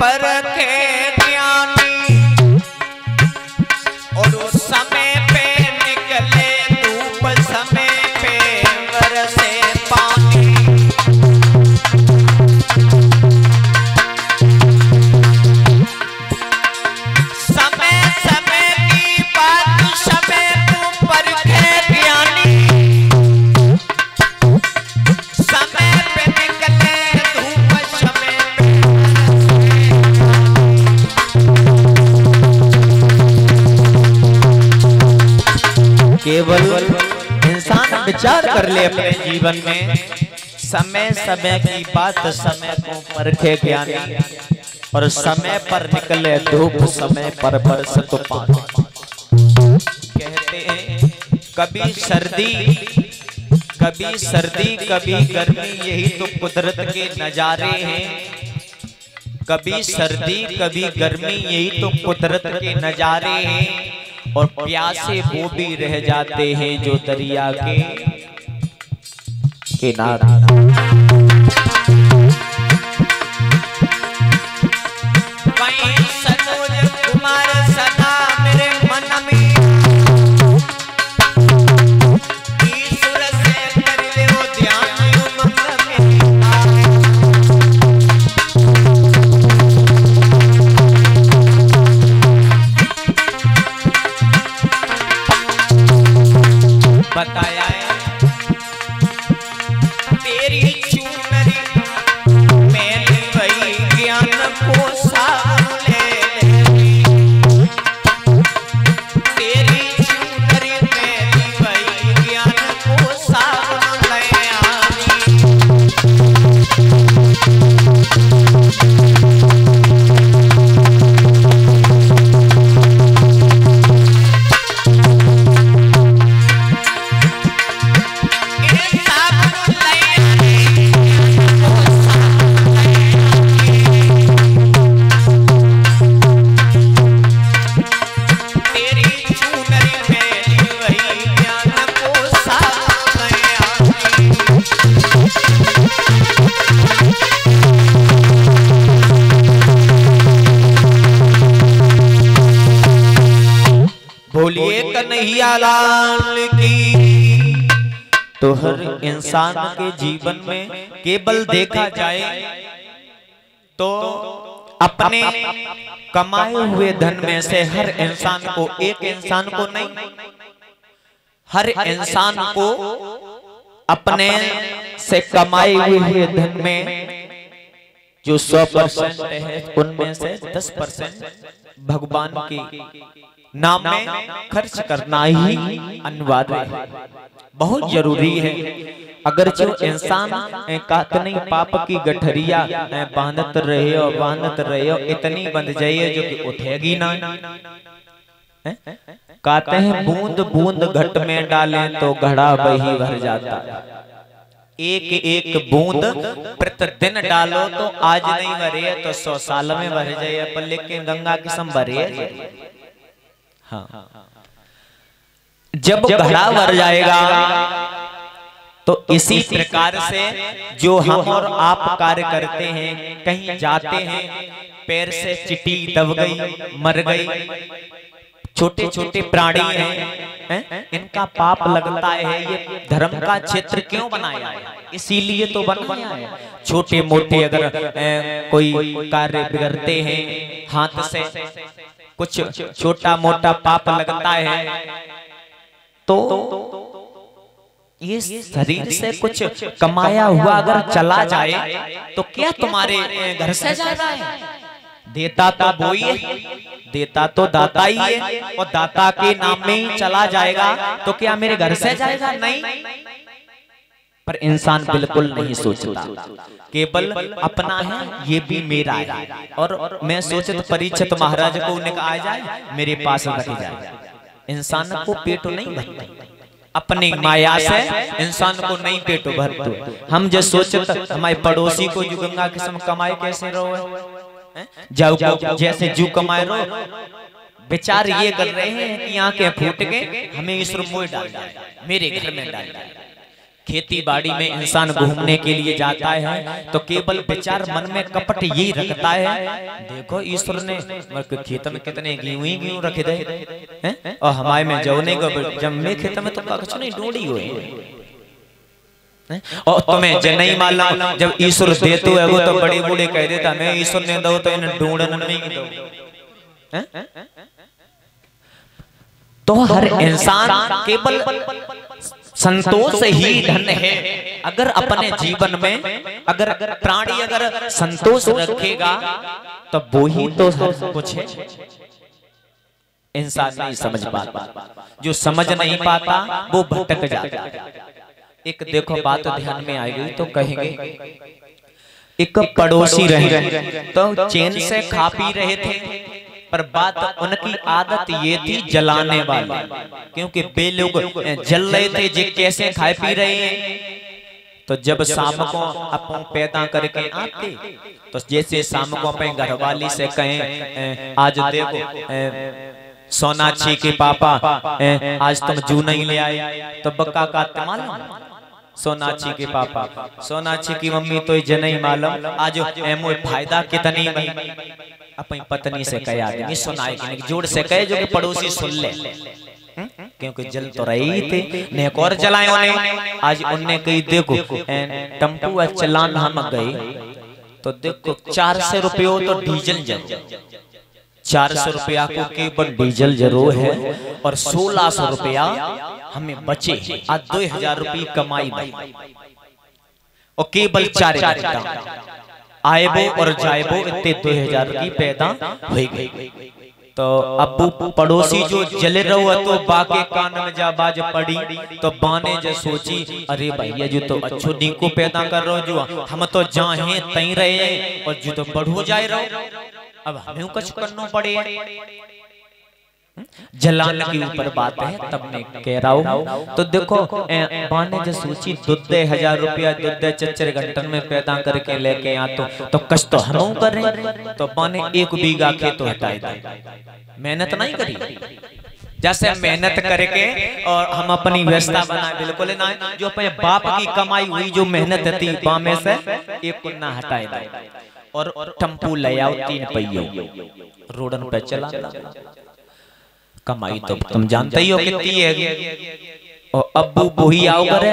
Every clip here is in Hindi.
परखे ज्ञानी और उस समय पे निकले धूप, समय पे बरसे पानी। समय समय की बात समय को परखे ज्ञानी, समय पे निकले धूप, समय केवल इंसान विचार कर ले अपने जीवन में, समय समय की बात समय को परखे ज्ञानी और समय पर निकले धूप, समय पर बरसत पानी। कहते हैं कभी सर्दी कभी गर्मी, यही तो कुदरत के नजारे हैं। कभी सर्दी कभी गर्मी, यही तो कुदरत के नजारे हैं। और प्यासे वो भी रह जाते हैं जो दरिया के किनारे। वहीं सनोज कुमार सदा मेरे मन में, ईश्वर से कर ले वो ध्यान उमंग में। बताया तेरी चुनरी मैंने वही ज्ञान को साथ ले ली। तेरी चुनरी मैंने वही ज्ञान को साथ ले आई। बोलिए कन्हैया लाल की। तो हर इंसान के जीवन में केवल देखा जाए तो अपने कमाए हुए धन में से हर इंसान को, एक इंसान को नहीं, हर इंसान को अपने से कमाए हुए धन में जो 100% है उनमें से 10% भगवान की नाम में खर्च करना ही अनिवार्य है, बहुत जरूरी है। अगर जो इंसान कातनी पाप की गठरिया बांधत रहे हो इतनी बंध जाइए जो कि उठेगी ना। कहते हैं बूंद बूंद घट में डालें तो घड़ा वही भर जाता। एक एक बूंद प्रतिदिन डालो तो आज नहीं भरे तो 100 साल में भर जाइए, पर लेकिन गंगा की सम भरे। हाँ, जब घड़ा भर जाएगा तो इसी प्रकार से जो हम और आप कार्य करते हैं, कहीं जाते हैं, पैर से चिट्ठी दब गई, मर गई, छोटे छोटे प्राणी हैं, इनका पाप लगता है। ये धर्म का क्षेत्र क्यों बनाया है? इसीलिए तो बनाया है। छोटे मोटे अगर कोई कार्य बिगड़ते हैं, हाथ से कुछ छोटा मोटा पाप लगता है, तो ये शरीर से कुछ कमाया हुआ अगर चला जाए तो क्या तुम्हारे घर से जा रहा है? देता तो वो ही है, देता तो दाता ही है, और दाता के नाम में ही चला जाएगा तो क्या मेरे घर से जाएगा? नहीं। पर इंसान बिल्कुल नहीं सोचता, केवल अपना है, ये भी मेरा है। और मैं सोचत परीक्षित महाराज को उन्हें कहा जाए मेरे पास रख जाए। इंसान को पेट नहीं भरता, अपनी माया से इंसान को नहीं पेट भरता। हम जो सोचत हमारे पड़ोसी को जो गंगा के सम कमाए कैसे रहो, जाओ जैसे जू कमाए रहो, विचार ये कर रहे हैं कि आंखें फूट के हमें इस रूम में डाल, मेरे घर में डाल। खेती बाड़ी में इंसान घूमने के लिए जाता है तो केवल विचार मन में कपट यही रखता है, देखो ईश्वर ने खेत में कितने गेहूं रखे दे हैं और हमारे में जौने को जम्मे खेत में तो कुछ नहीं ढूंढी हुई और तुम्हें नहीं मालूम जब ईश्वर देते है वो तो बड़े बूढ़े कह देता मैं ईश्वर ने दो तो इन्हें ढूंढन नहीं दो। तो हर इंसान केवल संतोष ही धन है। अगर अपने जीवन में अगर प्राणी अगर संतोष रखेगा तो वो ही तो कुछ है। इंसान नहीं समझ पाता, जो समझ नहीं पाता वो भटक जाता। एक देखो बात ध्यान में आएगी तो कहेंगे, एक पड़ोसी रहे तो चैन से खा पी रहे थे, पर बात उनकी आदत ये थी जलाने वाली, क्योंकि वे लोग जल रहे थे जे कैसे खाए पी रहे हैं। तो जब शाम को अपन पैदा करके आते तो जैसे शाम को अपने घरवाली से कहें आज देखो सोनाक्षी के पापा आज तुम जू नहीं ले आए, तो बक्का का मालूम सोनाक्षी के पापा सोनाक्षी की मम्मी तो ये नहीं मालूम आज एमो फायदा कितनी भाई अपनी पत्नी से कह आदमी सुनाए कि जोर से कहे जो कि पड़ोसी सुन ले, क्योंकि जल तो रही थे ने एक और जलाए उन्हें। आज उनने कही देखो टम्पू चलान हम गए तो देखो 400 रुपये तो डीजल जल 400 रुपया को केवल डीजल जरूर है और 1600 रुपया हमें बचे, आज 2000 रुपये कमाई भाई और केवल 4 आएबो और जाएबो इतने 2000 की पैदा हो गई। तो अबू पड़ोसी जो जले रहो तो बाके कान में जा बाज पड़ी तो बाने जो सोची अरे भैया जो तो अच्छो दी को पैदा कर रहो जो हम तो जाहे तई रहे और जो तो बढ़ो जाए रहो अब हमें कुछ करना पड़े। जलान के ऊपर बात है तब मैं कह रहा हूँ। तो देखो बाने जो सोची 2000 रुपया 2 घंटन में पैदा करके लेके आ तो कष्ट तो हम कर रहे तो बाने 1 बीघा खेत तो हटाए मेहनत नहीं करी, जैसे मेहनत करके और हम अपनी व्यवस्था बनाए बिल्कुल ना, जो अपने बाप की कमाई हुई जो मेहनत थी बामे से 1 कुन्ना हटाए और टम्पू ले आओ 3 पहियों रोडन पे चला। कमाई तो तुम जानते ही हो कितनी है। और अब्बू बोही आओ करे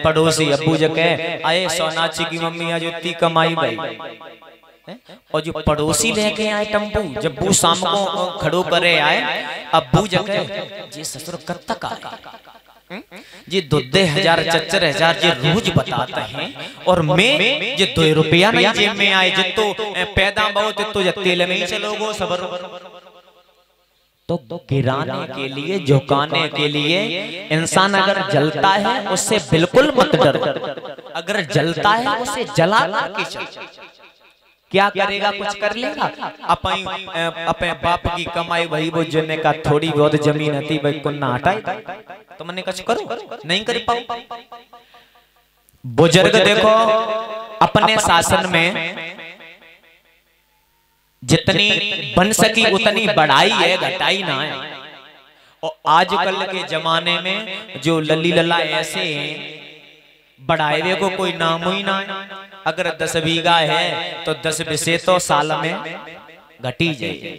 पड़ोसी अब्बू जो कहे आए सोनाक्षी की मम्मी आज इतनी कमाई भाई, और जो पड़ोसी लेके आए टम्पू जब वो शाम को खड़ो करे आए अब्बू जो कहे जी ससुर कब तक आए जी 2000 4,000 जी रोज बताते हैं और मैं जे 2 रुपया नहीं जेब में आए जितो पैदा बहुत तो तेल में ही चलोगो सबर। तो गिराने के लिए झुकाने के लिए इंसान अगर जलता है उससे बिल्कुल मत डरो, अगर जलता है उसे जला के चल। क्या करेगा कुछ कर लेगा। अपने बाप की कमाई वही वो जने का थोड़ी बहुत जमीन थी भाई कुन्ना हटाई तो मैंने कुछ करो नहीं कर पाऊ। बुजुर्ग देखो अपने शासन में जितनी बन सकी उतनी बढ़ाई है घटाई ना है। और आजकल के जमाने में जो लली लला ऐसे हैं बढ़ाए हुए को कोई नाम ही ना है। अगर 10 बीघा है तो 10 बिसे तो साल में घटी जाए।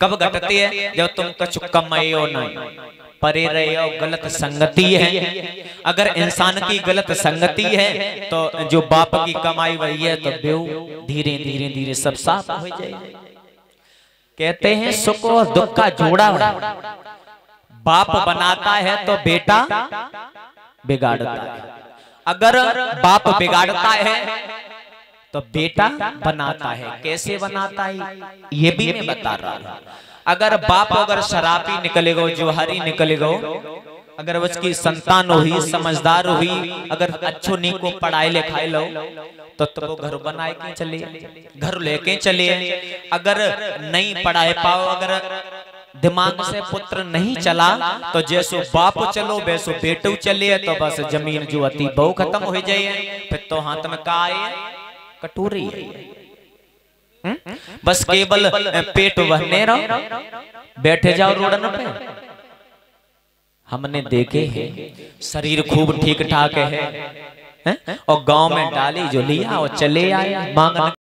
कब घटती है जब तुम कुछ कमाई हो नहीं परे रहे हो, गलत संगति है। अगर इंसान की गलत संगति है तो जो बाप की कमाई वही है तो बेऊ धीरे धीरे धीरे सब साफ हो जाए। कहते हैं सुख और दुख का जोड़ा बाप बनाता है तो बेटा बिगाड़ता है, अगर बाप बिगाड़ता है तो बेटा बनाता है। कैसे बनाता है ये भी मैं बता रहा हूं। अगर बाप अगर शराबी निकलेगा जुहारी निकलेगा, अगर उसकी संतान हुई समझदार हुई, अगर अच्छो नी को पढ़ाई लिखाई लो तो वो घर बनाए के चले घर लेके चले। अगर नहीं पढ़ाई पाओ, अगर दिमाग से पुत्र नहीं चला तो जैसो बाप चलो वैसो बेटू चले तो बस जमीन जो अति बहु खत्म हो जाए। फिर तो हाथ में का कटोरी बस केवल पेट भरने रहो, बैठे जाओ रोडन पे। हमने देखे हैं, शरीर खूब ठीक ठाक है, और गांव में डाली जो लिया और चले आए मांगने।